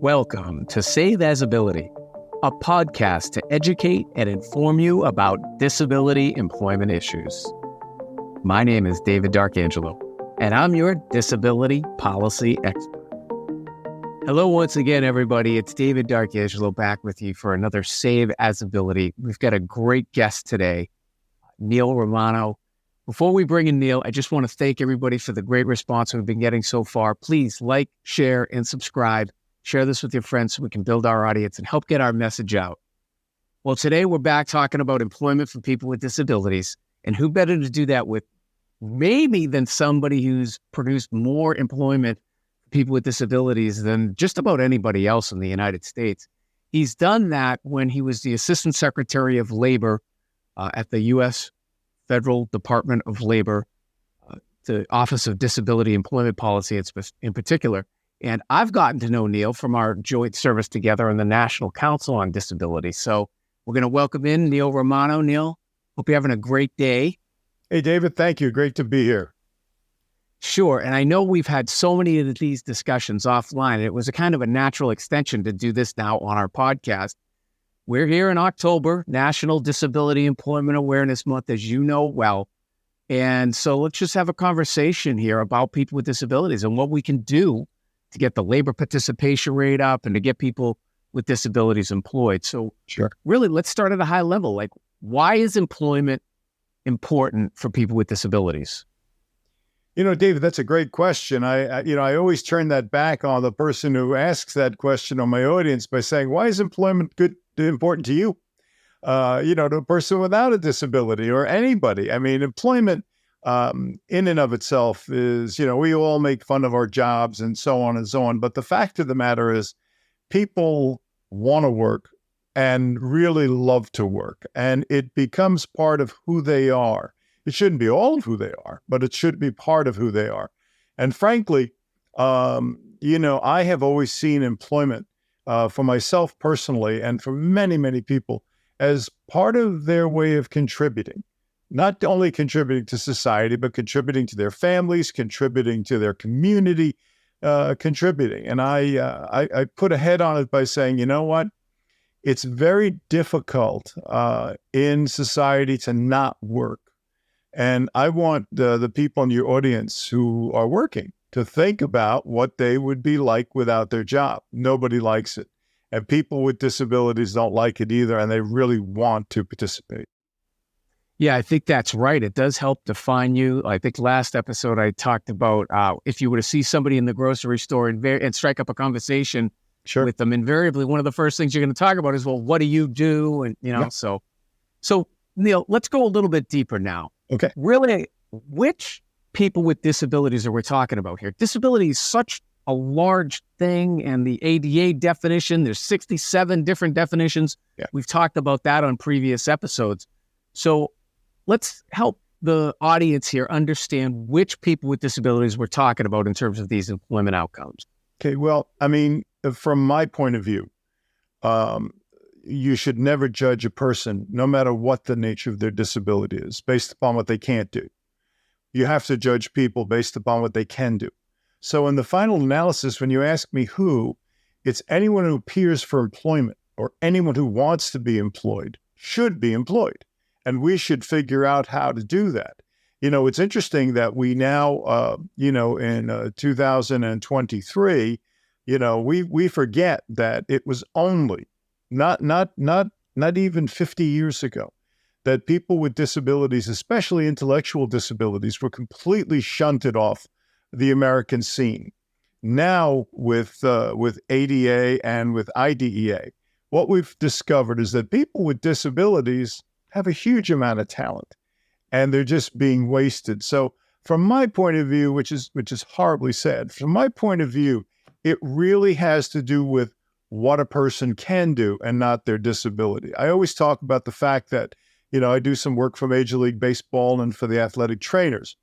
Welcome to Save As Ability, a podcast to educate and inform you about disability employment issues. My name is David D'Arcangelo, and I'm your disability policy expert. Hello once again, everybody. It's David D'Arcangelo back with you for another Save As Ability. We've got a great guest today, Neil Romano. Before we bring in Neil, I just want to thank everybody for the great response we've been getting so far. Please like, share, and subscribe. Share this with your friends so we can build our audience and help get our message out. Well, today we're back talking about employment for people with disabilities, and who better to do that with maybe than somebody who's produced more employment for people with disabilities than just about anybody else in the United States. He's done that when he was the Assistant Secretary of Labor at the U.S. Federal Department of Labor, the Office of Disability Employment Policy in particular. And I've gotten to know Neil from our joint service together in the National Council on Disability. So we're going to welcome in Neil Romano. Neil, hope you're having a great day. Hey, David, thank you. Great to be here. Sure. And I know we've had so many of these discussions offline. It was a kind of a natural extension to do this now on our podcast. We're here in October, National Disability Employment Awareness Month, as you know well. And so let's just have a conversation here about people with disabilities and what we can do to get the labor participation rate up and to get people with disabilities employed. So really, let's start at a high level. Like, why is employment important for people with disabilities? You know, David, that's a great question. I always turn that back on the person who asks that question on my audience by saying, why is employment important to you? To a person without a disability or anybody. I mean, employment in and of itself is, we all make fun of our jobs and so on and so on. But the fact of the matter is people want to work and really love to work. And it becomes part of who they are. It shouldn't be all of who they are, but it should be part of who they are. And frankly, I have always seen employment for myself personally and for many, many people as part of their way of contributing. Not only contributing to society, but contributing to their families, contributing to their community, contributing. And I put a head on it by saying, you know what? It's very difficult in society to not work. And I want the people in your audience who are working to think about what they would be like without their job. Nobody likes it. And people with disabilities don't like it either, and they really want to participate. Yeah, I think that's right. It does help define you. I think last episode I talked about if you were to see somebody in the grocery store and strike up a conversation with them, invariably one of the first things you're going to talk about is, well, what do you do? And, So Neil, let's go a little bit deeper now. Okay. Really, which people with disabilities are we talking about here? Disability is such a large thing, and the ADA definition, there's 67 different definitions. Yeah. We've talked about that on previous episodes. So let's help the audience here understand which people with disabilities we're talking about in terms of these employment outcomes. Okay, well, I mean, from my point of view, you should never judge a person, no matter what the nature of their disability is, based upon what they can't do. You have to judge people based upon what they can do. So in the final analysis, when you ask me who, it's anyone who appears for employment or anyone who wants to be employed should be employed. And we should figure out how to do that. It's interesting that we now, in 2023, we forget that it was only not even 50 years ago that people with disabilities, especially intellectual disabilities, were completely shunted off the American scene. Now with ADA and with IDEA, what we've discovered is that people with disabilities have a huge amount of talent, and they're just being wasted. So from my point of view, which is horribly sad, from my point of view, it really has to do with what a person can do and not their disability. I always talk about the fact that, I do some work for Major League Baseball and for the athletic trainers.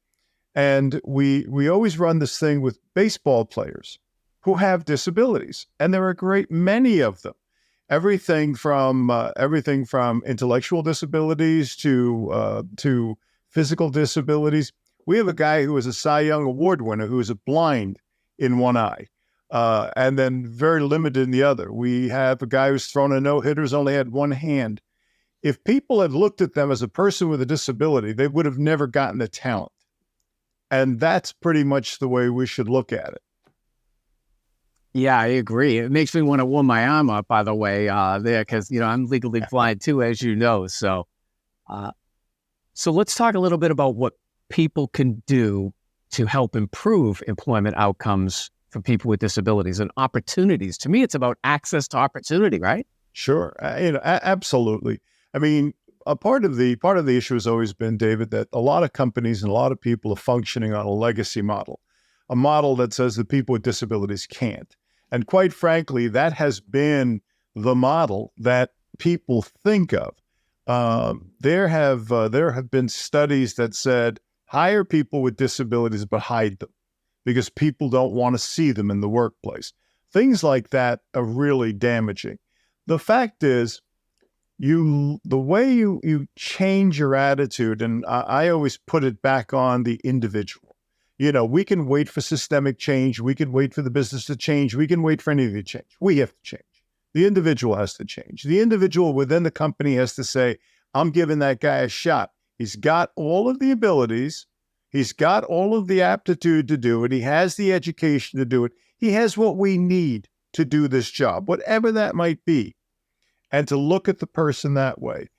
And we always run this thing with baseball players who have disabilities, and there are a great many of them. Everything from intellectual disabilities to physical disabilities. We have a guy who is a Cy Young Award winner who is blind in one eye. and then very limited in the other. We have a guy who's thrown a no-hitter, who's only had one hand. If people had looked at them as a person with a disability, they would have never gotten the talent. And that's pretty much the way we should look at it. Yeah, I agree. It makes me want to warm my arm up, by the way, there, because, I'm legally blind too, as you know. So let's talk a little bit about what people can do to help improve employment outcomes for people with disabilities and opportunities. To me, it's about access to opportunity, right? Sure. Absolutely. I mean, a part of the issue has always been, David, that a lot of companies and a lot of people are functioning on a legacy model, a model that says that people with disabilities can't. And quite frankly, that has been the model that people think of. There have been studies that said hire people with disabilities but hide them because people don't want to see them in the workplace. Things like that are really damaging. The fact is, the way you change your attitude, and I always put it back on the individual. We can wait for systemic change. We can wait for the business to change. We can wait for anything to change. We have to change. The individual has to change. The individual within the company has to say, I'm giving that guy a shot. He's got all of the abilities. He's got all of the aptitude to do it. He has the education to do it. He has what we need to do this job, whatever that might be. And to look at the person that way.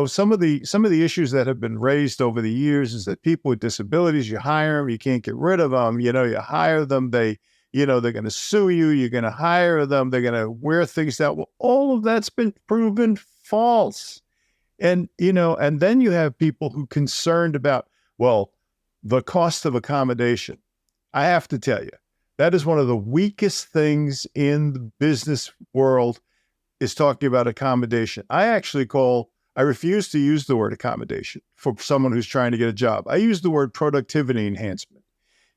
Some of the issues that have been raised over the years is that people with disabilities, you hire them, you can't get rid of them. You hire them, they're going to sue you. You're going to hire them. They're going to wear things out. Well, all of that's been proven false. And then you have people who are concerned about, the cost of accommodation. I have to tell you, that is one of the weakest things in the business world is talking about accommodation. I refuse to use the word accommodation for someone who's trying to get a job. I use the word productivity enhancement.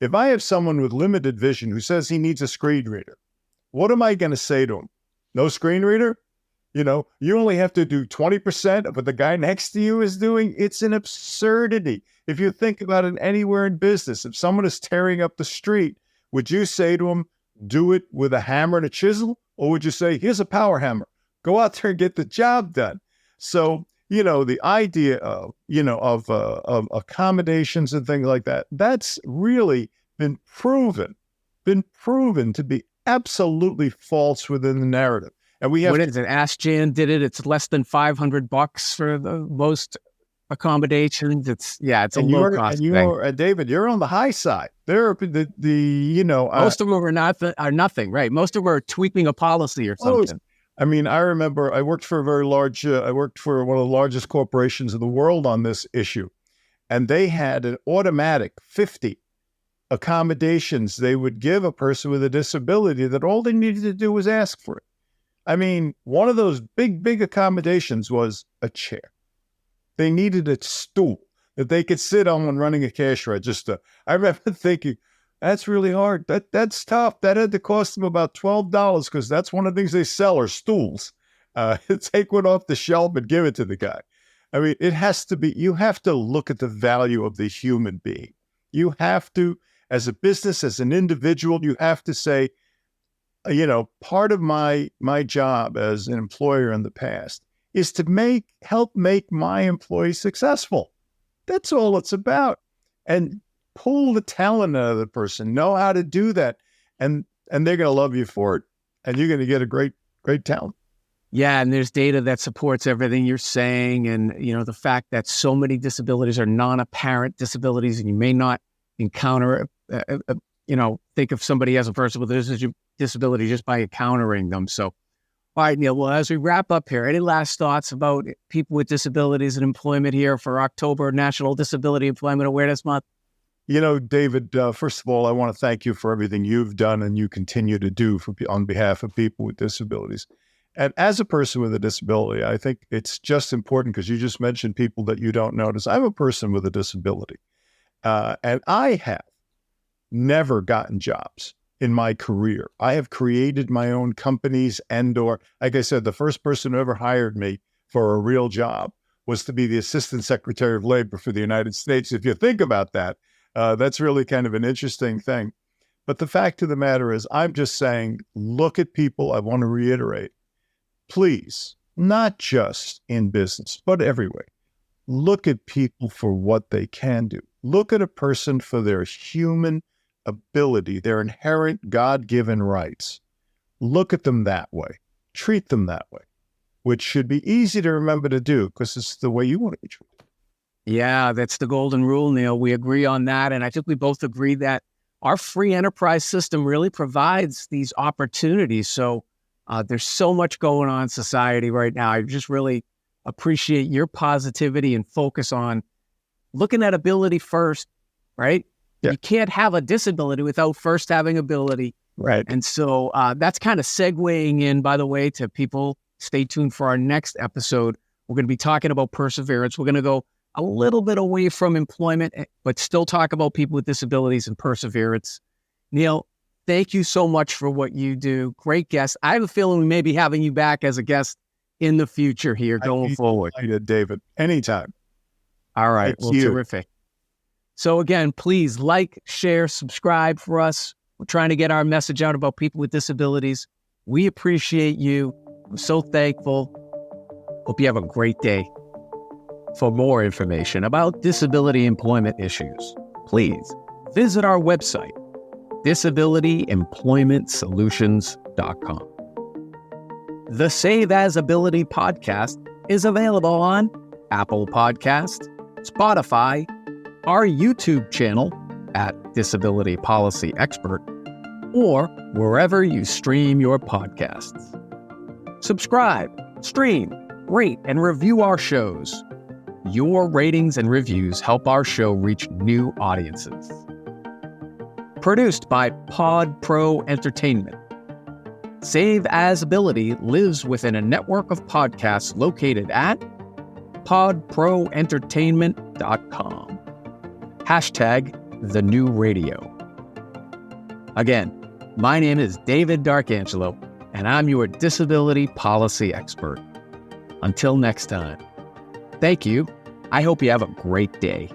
If I have someone with limited vision who says he needs a screen reader, what am I going to say to him? No screen reader? You only have to do 20% of what the guy next to you is doing. It's an absurdity. If you think about it anywhere in business, if someone is tearing up the street, would you say to him, do it with a hammer and a chisel? Or would you say, here's a power hammer, go out there and get the job done? So, the idea of accommodations and things like that, that's really been proven to be absolutely false within the narrative. And we have— What is it? Ask Jan did it. It's less than $500 for the most accommodations. It's a low cost thing. David, you're on the high side. There are most of them are nothing, right? Most of them are tweaking a policy or something. I mean, I remember I worked for I worked for one of the largest corporations in the world on this issue. And they had an automatic 50 accommodations they would give a person with a disability that all they needed to do was ask for it. I mean, one of those big accommodations was a chair. They needed a stool that they could sit on when running a cash register. I remember thinking, that's really hard. That's tough. That had to cost them about $12 because that's one of the things they sell are stools. Take one off the shelf and give it to the guy. I mean, it has to be, you have to look at the value of the human being. You have to, as a business, as an individual, you have to say, part of my job as an employer in the past is to help make my employees successful. That's all it's about. And pull the talent out of the person, know how to do that. And they're going to love you for it. And you're going to get a great talent. Yeah. And there's data that supports everything you're saying. And, the fact that so many disabilities are non-apparent disabilities and you may not encounter, think of somebody as a person with a disability just by encountering them. So, all right, Neil, well, as we wrap up here, any last thoughts about people with disabilities and employment here for October National Disability Employment Awareness Month? David, first of all, I want to thank you for everything you've done and you continue to do on behalf of people with disabilities. And as a person with a disability, I think it's just important because you just mentioned people that you don't notice. I'm a person with a disability, and I have never gotten jobs in my career. I have created my own companies or, like I said, the first person who ever hired me for a real job was to be the Assistant Secretary of Labor for the United States. If you think about that, that's really kind of an interesting thing. But the fact of the matter is, I'm just saying, look at people. I want to reiterate, please, not just in business, but everywhere. Look at people for what they can do. Look at a person for their human ability, their inherent God-given rights. Look at them that way. Treat them that way, which should be easy to remember to do because it's the way you want to be treated. Yeah, that's the golden rule, Neil. We agree on that. And I think we both agree that our free enterprise system really provides these opportunities. So there's so much going on in society right now. I just really appreciate your positivity and focus on looking at ability first, right? Yeah. You can't have a disability without first having ability. Right. And so that's kind of segueing in, by the way, to people. Stay tuned for our next episode. We're going to be talking about perseverance. We're going to go a little bit away from employment, but still talk about people with disabilities and perseverance. Neil, thank you so much for what you do. Great guest. I have a feeling we may be having you back as a guest in the future here going forward. David, anytime. All right. Thank you. Terrific. So again, please like, share, subscribe for us. We're trying to get our message out about people with disabilities. We appreciate you. I'm so thankful. Hope you have a great day. For more information about disability employment issues, please visit our website, disabilityemploymentsolutions.com. The Save As Ability podcast is available on Apple Podcasts, Spotify, our YouTube channel at Disability Policy Expert, or wherever you stream your podcasts. Subscribe, stream, rate, and review our shows. Your ratings and reviews help our show reach new audiences. Produced by Pod Pro Entertainment. Save As Ability lives within a network of podcasts located at podproentertainment.com. #TheNewRadio. Again, my name is David D'Arcangelo, and I'm your disability policy expert. Until next time, thank you. I hope you have a great day.